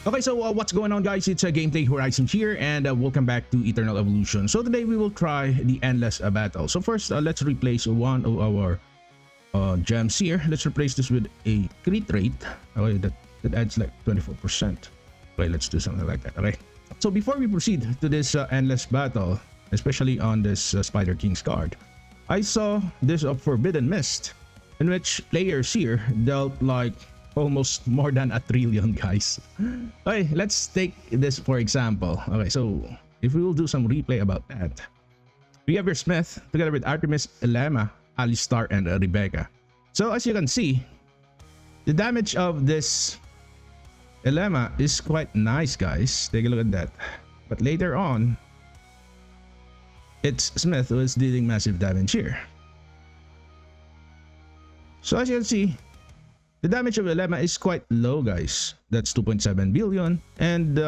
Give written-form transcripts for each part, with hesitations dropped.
Okay, so what's going on, guys? It's a Gameplay Horizon here, and welcome back to Eternal Evolution. So today we will try the Endless Battle. So first, let's replace one of our gems here. Let's replace this with a crit rate. Okay, that adds like 24%. Okay, let's do something like that. Okay. So before we proceed to this Endless Battle, especially on this Spider King's card, I saw this Forbidden Mist, in which players here dealt like almost more than 1 trillion, guys. Okay, let's take this for example. Okay, so if we will do some replay about that, we have your Smith together with Artemis, Elema, Alistar, and Rebecca. So as you can see, the damage of this Elema is quite nice, guys. Take a look at that. But later on, it's Smith who is dealing massive damage here. So as you can see, the damage of Elema is quite low, guys. That's 2.7 billion. And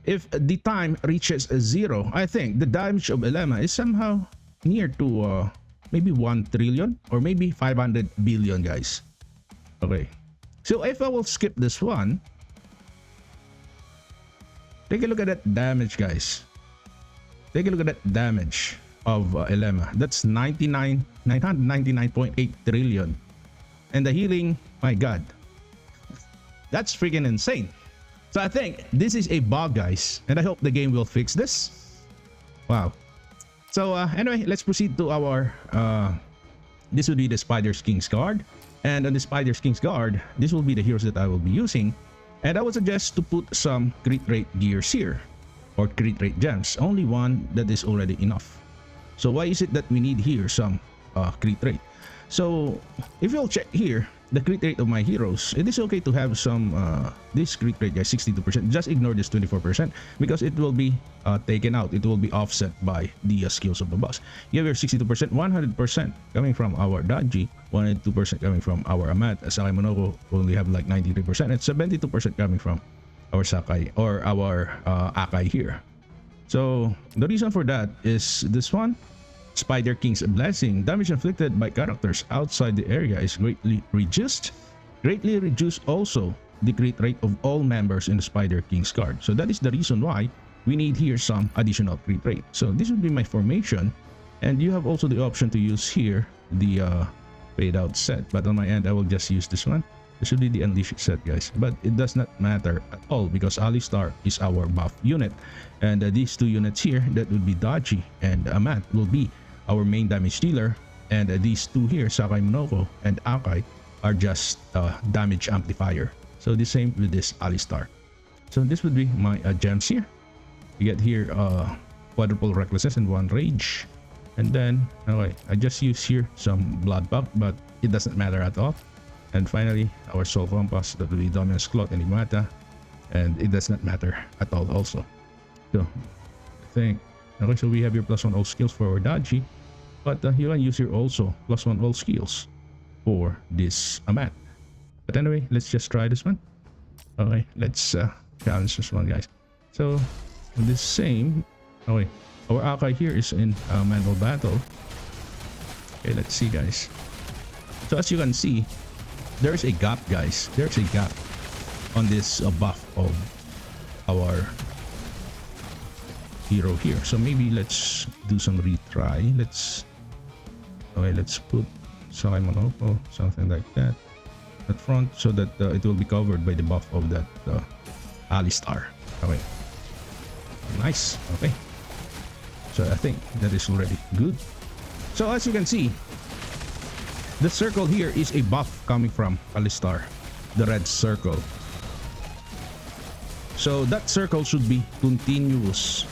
if the time reaches 0, I think the damage of Elema is somehow near to maybe 1 trillion or maybe 500 billion, guys. Okay. So if I will skip this one, take a look at that damage, guys. Take a look at that damage of Elema. That's 999.8 trillion. And the healing, my god, that's freaking insane. So I think this is a bug, guys, and I hope the game will fix this. Wow. So anyway, let's proceed to our this would be the Spider King's card, and on the Spider King's card, this will be the heroes that I will be using. And I would suggest to put some crit rate gears here, or crit rate gems. Only one that is already enough. So why is it that we need here some crit rate? So if you'll check here the crit rate of my heroes, it is okay to have some this crit rate, guys, 62%. Just ignore this 24% because it will be taken out. It will be offset by the skills of the boss. You have your 62%, 100% coming from our Daji, 102% coming from our Amat. Sakai Monoko only have like 93%, and 72% coming from our Sakai or our Akai here. So the reason for that is this one. Spider King's Blessing. Damage inflicted by characters outside the area is greatly reduced. Greatly reduce also the crit rate of all members in the Spider King's card. So that is the reason why we need here some additional crit rate. So this would be my formation, and you have also the option to use here the paid out set. But on my end, I will just use this one. This should be the Unleashed set, guys. But it does not matter at all because Alistar is our buff unit, and these two units here, that would be Daji and Amat, will be our main damage dealer, and these two here, Sakai Monoko and Akai, are just damage amplifier. So the same with this Alistar. So this would be my gems here. You get here quadruple recklessness and 1 rage, and then okay, I just use here some blood buff, but it doesn't matter at all. And finally, our soul compass, that will be dominance cloth and Imata, and it does not matter at all also. So I think okay, so we have your +1 all skills for our Daji, but you can use your also +1 all skills for this Amat. But anyway, let's just try this one. Okay, let's challenge this one, guys. So the same. Okay, our Akai here is in manual battle. Okay, let's see, guys. So as you can see, there's a gap, guys. There's a gap on this buff of our hero here. So maybe let's do some retry. Let's put Sakai Monoko, something like that at front, so that it will be covered by the buff of that Alistar. Okay, nice. Okay, so I think that is already good. So as you can see, the circle here is a buff coming from Alistar, the red circle. So that circle should be continuous.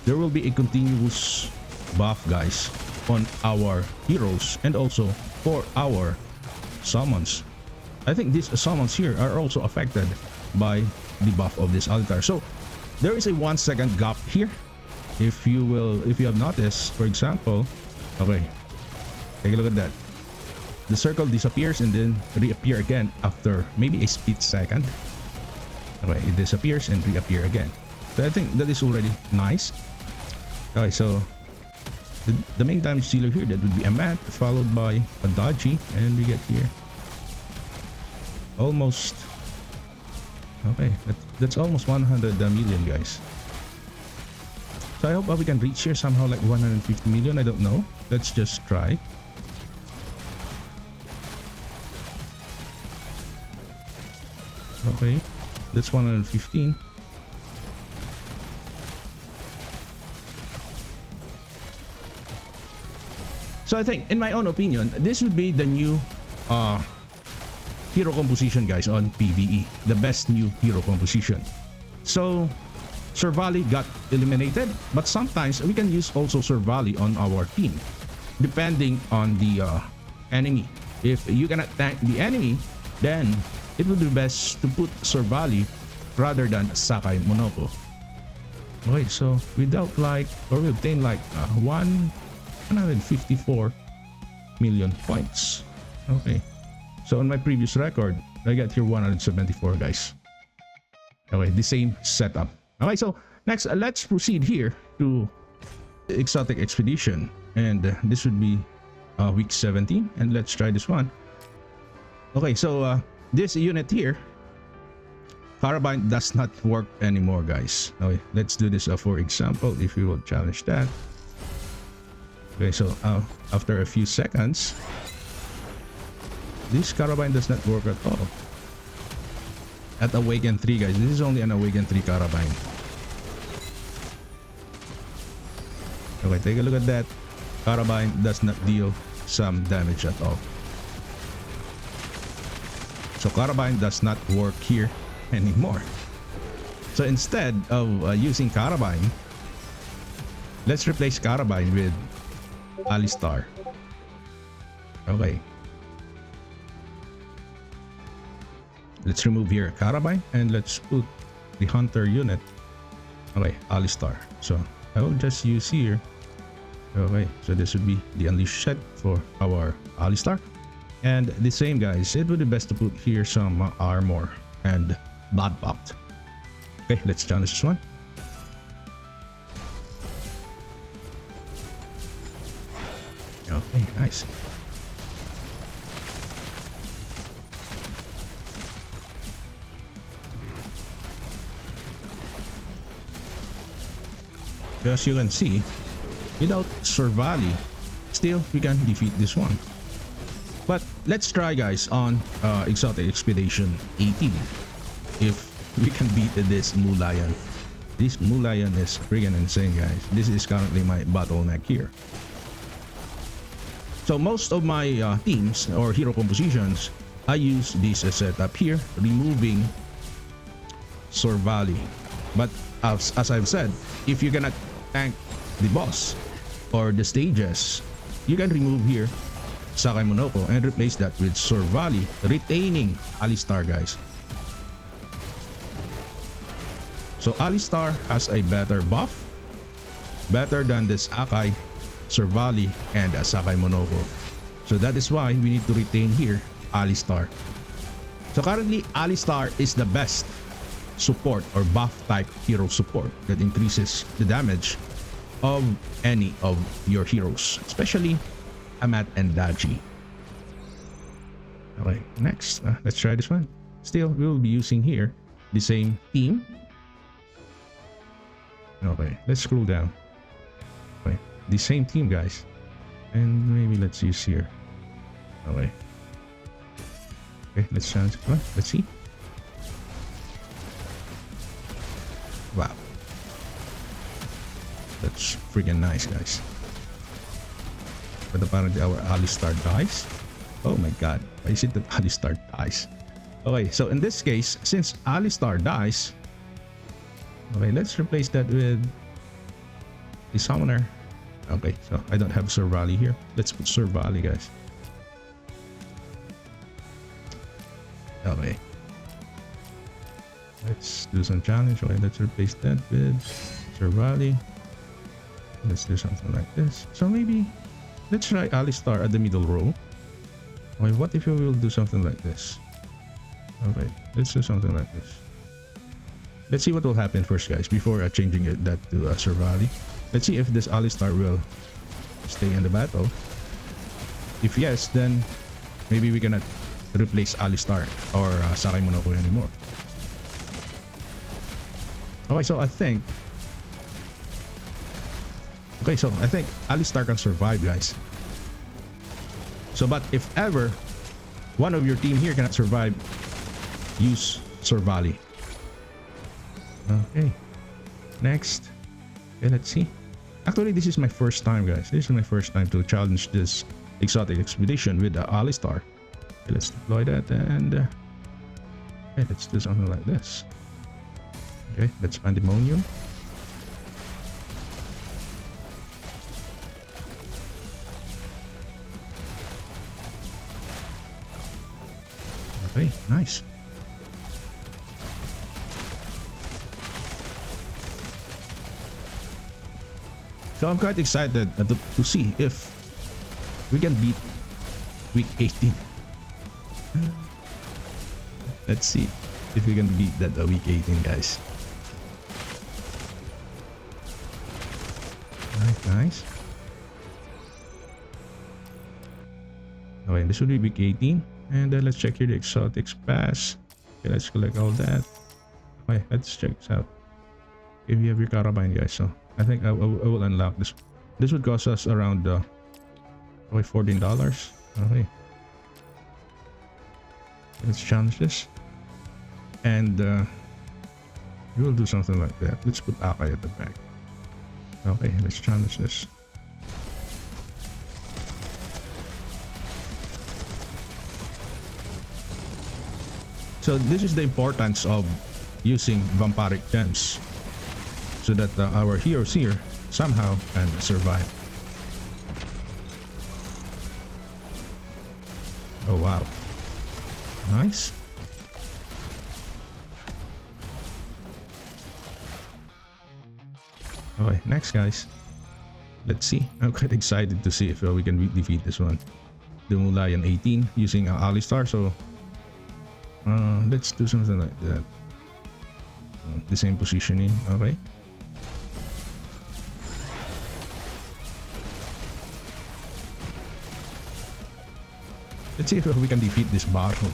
There will be a continuous buff, guys, on our heroes and also for our summons. I think these summons here are also affected by the buff of this altar. So there is a 1 second gap here. If you have noticed, for example, okay, take a look at that. The circle disappears and then reappear again after maybe a split second. Okay, it disappears and reappear again. So I think that is already nice. Okay, so the main damage dealer here, that would be Amat, followed by a Daji, and we get here almost Okay, that's almost 100 million, guys. So I hope we can reach here somehow like 150 million. I don't know. Let's just try. Okay, that's 115. So I think, in my own opinion, this would be the new hero composition, guys, on PvE. The best new hero composition. So Sir Valley got eliminated, but sometimes we can use also Sir Valley on our team, depending on the enemy. If you cannot tank the enemy, then it would be best to put Sir Valley rather than Sakai Monoko. Okay, so without like, or we obtain like 154 million points. Okay, so on my previous record, I got here 174, guys. Okay, the same setup. Okay, so next, let's proceed here to Exotic Expedition, and this would be week 17, and let's try this one. Okay, so this unit here, Carabine does not work anymore, guys. Okay, let's do this for example, if you will challenge that. Okay, so after a few seconds, this Carabine does not work at all. At Awaken 3, guys, this is only an Awaken 3 Carabine. Okay, take a look at that. Carabine does not deal some damage at all. So Carabine does not work here anymore. So instead of using Carabine, let's replace Carabine with Alistar. Okay. Let's remove here Carabine and let's put the Hunter unit. Okay, Alistar. So I will just use here. Okay, so this would be the Unleashed set for our Alistar. And the same, guys, it would be best to put here some armor and blood pact. Okay, let's challenge this one. Okay, nice. As you can see, without Sir Valley, still we can defeat this one. But let's try, guys, on Exotic Expedition 18 if we can beat this Mulayan. This Mulayan is freaking insane, guys. This is currently my bottleneck here. So most of my teams or hero compositions, I use this setup here, removing Sir Valley. But as I've said, if you cannot tank the boss or the stages, you can remove here Sakai Monoko and replace that with Sir Valley, retaining Alistar, guys. So Alistar has a better buff, better than the Sakai, Sir Valley, and Sakai Monoko. So that is why we need to retain here Alistar. So currently Alistar is the best support or buff type hero support that increases the damage of any of your heroes, especially Amat and Daji. Okay, next, let's try this one. Still, we will be using here the same team. Okay, let's scroll down. Okay, the same team, guys, and maybe let's use here. Okay, okay, let's challenge this one. Let's see. Wow, that's freaking nice, guys. But apparently our Alistar dies. Oh my god, why is it that Alistar dies? Okay, so in this case, since Alistar dies, okay, let's replace that with the Summoner. Okay, so I don't have Sir Valley here. Let's put Sir Valley, guys. Okay, let's do some challenge. Okay, let's replace that with Sir Valley. Let's do something like this. So maybe let's try Alistar at the middle row. Okay, what if we will do something like this? Okay, let's do something like this. Let's see what will happen first, guys, before changing that to Sir Valley. Let's see if this Alistar will stay in the battle. If yes, then maybe we cannot replace Alistar or Sakai Monoko anymore. Okay, so I think... Okay, so I think Alistar can survive, guys. So, but if ever one of your team here cannot survive, use Sorvali. Okay. Next. Okay, let's see. Actually, this is my first time, guys. This is my first time to challenge this exotic expedition with the Alistar. Okay, let's deploy that and... okay, let's do something like this. Okay, let's Pandemonium. Okay, nice. So I'm quite excited to see if we can beat week 18. Let's see if we can beat that week 18, guys. Alright, nice. Okay, this will be week 18. And let's check here the exotics pass. Okay, let's collect all that. Okay, let's check this out. If you have your Carabine, guys, so I think I will unlock this. This would cost us around $14. Okay, let's challenge this, and we will do something like that. Let's put Akai at the back. Okay, let's challenge this. So this is the importance of using vampiric gems, so that our heroes here somehow can survive. Oh wow, nice. Okay, next, guys. Let's see. I'm quite excited to see if we can defeat this one. The Mulayan 18 using Alistar. So let's do something like that. The same positioning. Okay. Let's see if we can defeat this battle.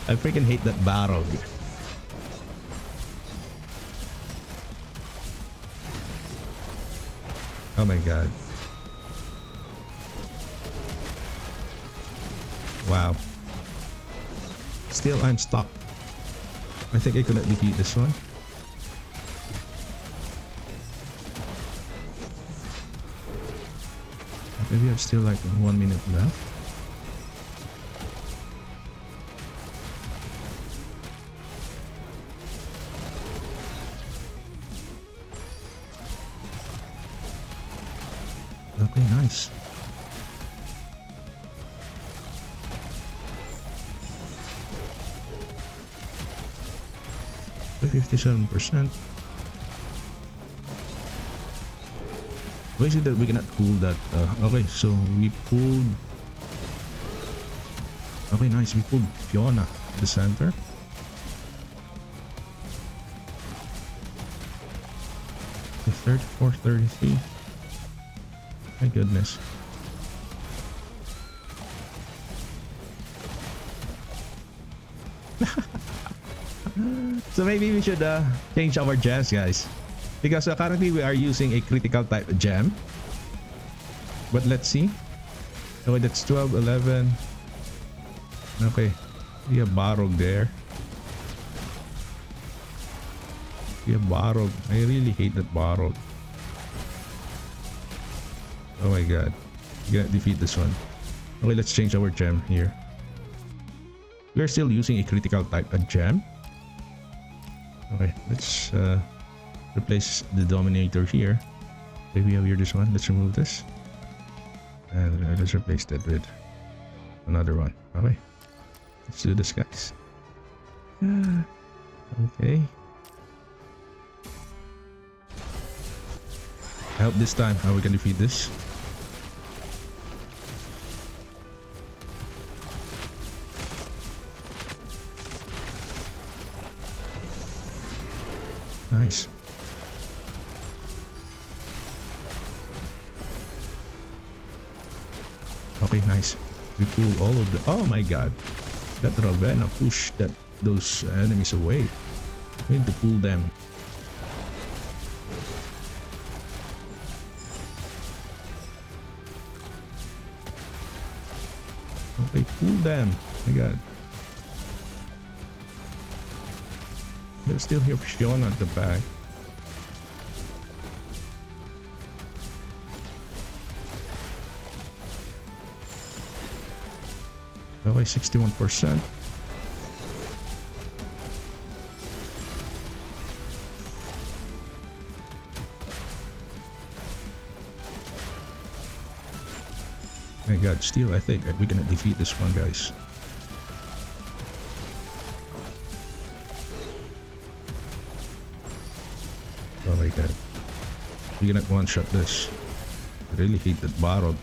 I freaking hate that battle. Oh my god. Wow. Still, I'm stuck. I think I couldn't defeat this one. Maybe I have still like 1 minute left. Okay, nice. By 57%. Why is it that we cannot pull that? Okay, so we pulled... Okay, nice. We pulled Fiona at the center. The 34, 33. My goodness. So maybe we should change our gems, guys. Because currently we are using a critical type gem. But let's see. Okay, that's 12, 11. Okay. We have Barog there. We have Barog. I really hate that Barog. Oh my god. We gotta defeat this one. Okay, let's change our gem here. We are still using a critical type gem. Okay, let's replace the Dominator here. Okay, we have here this one. Let's remove this. And let's replace that with another one. Okay, let's do this, guys. Okay. I hope this time we can defeat this. Nice. Okay, nice. We pull all of the... Oh my god. That Ravenna pushed those enemies away. We need to pull them. Okay, pull them. My god. They're still here showing at the back. Okay, 61%. My god, still I think we can defeat this one, guys. Oh my god. We cannot one-shot this. I really hate that bottle.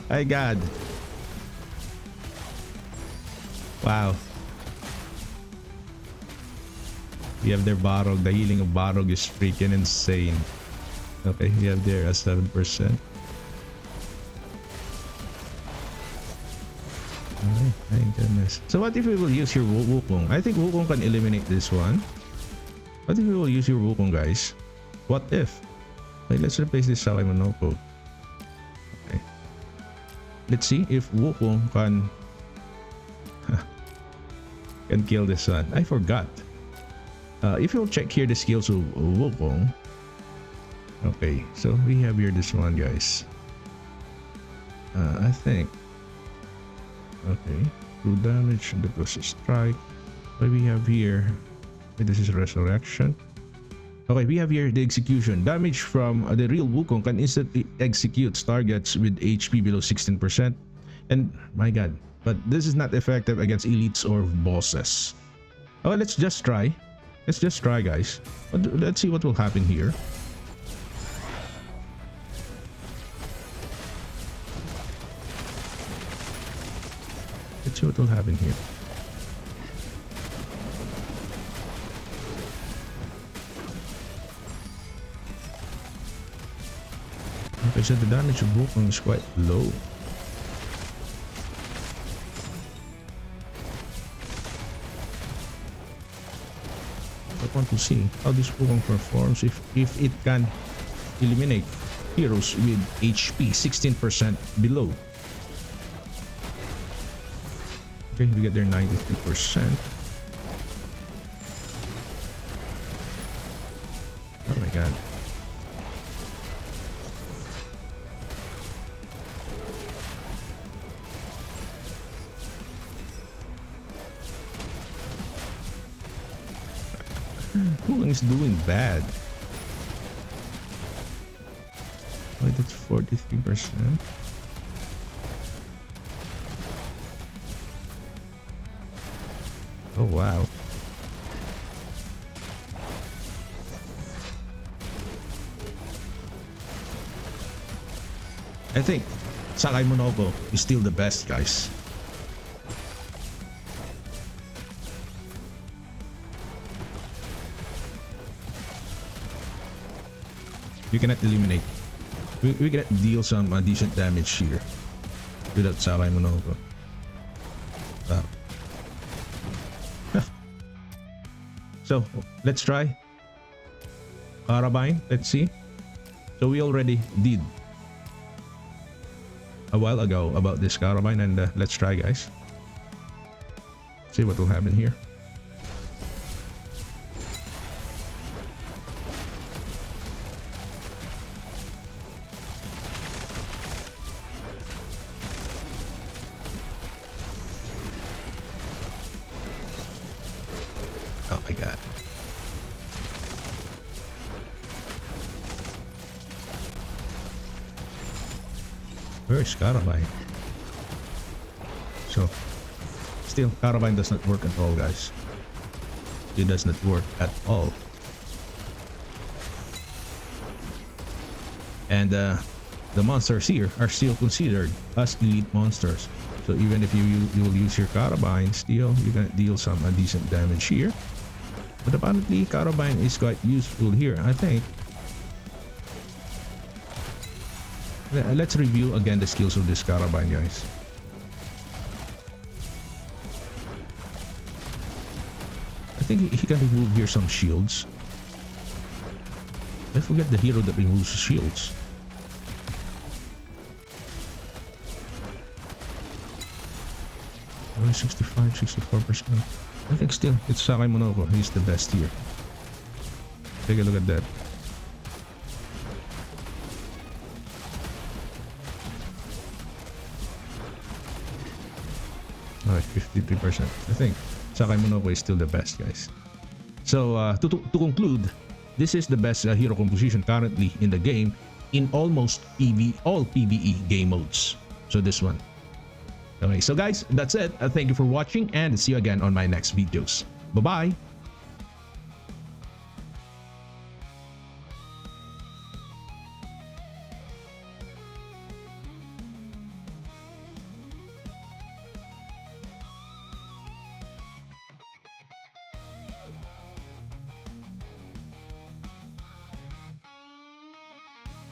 My god. Wow. We have their Barog. The healing of Barog is freaking insane. Okay, we have there a 7%. Okay, my goodness. So what if we will use your Wukong? I think Wukong can eliminate this one. What if we will use your Wukong, guys? What if? Okay, let's replace this Sakai Monoko. Okay. Let's see if Wukong can kill this one. I forgot. If you'll check here the skills of Wukong. Okay, so we have here this one, guys. I think. Okay, true damage, the process strike. What we have here? This is resurrection. Okay, we have here the execution. Damage from the real Wukong can instantly execute targets with HP below 16%. And my god, but this is not effective against elites or bosses. Oh, let's just try. Let's just try, guys. Let's see what will happen here. Let's see what will happen here. Okay, so the damage of Wukong is quite low. I want to see how this Wukong performs if it can eliminate heroes with HP 16% below. Okay, we get there 93%. Oh my god. Wukong is doing bad. Wait, that's 43%. Oh wow. I think Sakai Monoko is still the best, guys. You cannot eliminate. We cannot deal some decent damage here without Sakai Monoko. Wow. So let's try Carabine. Let's see. So we already did a while ago about this Carabine, and let's try, guys. See what will happen here. Oh my god. Where is Carabine? So, still, Carabine does not work at all, guys. It does not work at all. And the monsters here are still considered as elite monsters. So even if you will use your Carabine, still you can deal some decent damage here. But apparently, Carabine is quite useful here, I think. Let's review again the skills of this Carabine, guys. I think he can remove here some shields. I forget the hero that removes shields. Only 65, 64%. I think still, it's Sakai Monoko. He's the best here. Take a look at that. Alright, 53%. I think Sakai Monoko is still the best, guys. So, to conclude, this is the best hero composition currently in the game in almost all PvE game modes. So this one. Okay, so guys, that's it. Thank you for watching and see you again on my next videos. Bye-bye!